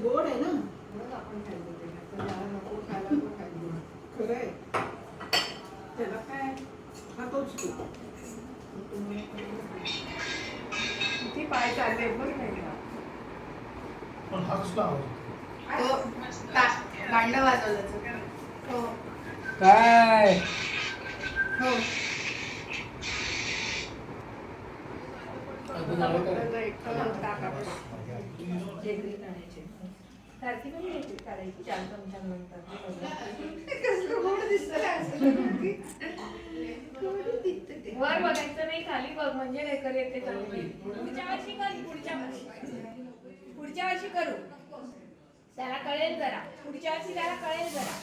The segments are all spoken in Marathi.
गोड आहे ना. म्हणून आपण खायचं ते. ज्याला नको खायला तो खायला. खरं आहे. त्याला काय खातोच तू. किती पाय चालले बघ नाही का. पण हा कसला आवाज? भांडं वाजवलं. हो काय हो सारखी पण घ्यायची काढायची 4 चमच्यानंतर. वर बघायचं नाही खाली बघ म्हणजे रेकर येते. पुढच्या वर्षी कर. पुढच्या वर्षी करू. त्याला कळेल जरा. पुढच्या वर्षी त्याला कळेल जरा.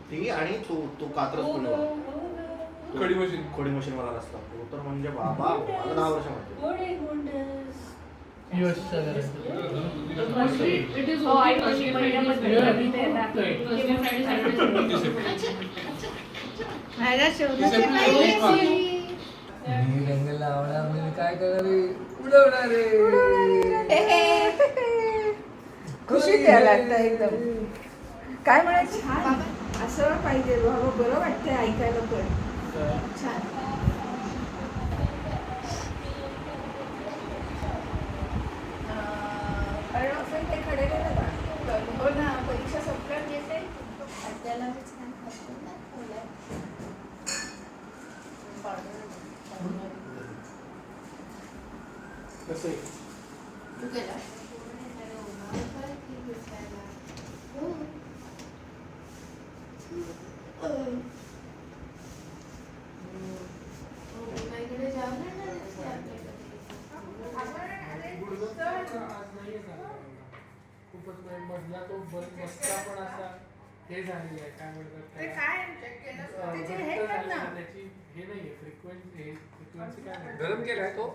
ती आणि तो कात्रज खडी मशीन खोडी मशीन वाला रस्ता तो तर म्हणजे बाबा मला 10 वर्षामध्ये रंग लावणार म्हणजे काय करणार उडवणार खुशी द्यायला लागतं एकदम. काय म्हणायचं छान असं पाहिजे बाबा. बरं वाटतंय ऐकायला पण. छान. कारण असं ते खडे गेलं का. हो ना परीक्षा संपल्यावर येते. त्याला छान खातो ना. कसं आहे? तू केला खूपच मधला तो बसला पण असा हे झालेला आहे. काय म्हणतात त्याची हे नाहीये फ्रिक्वेन्सी काय नाही. गरम केलाय तो.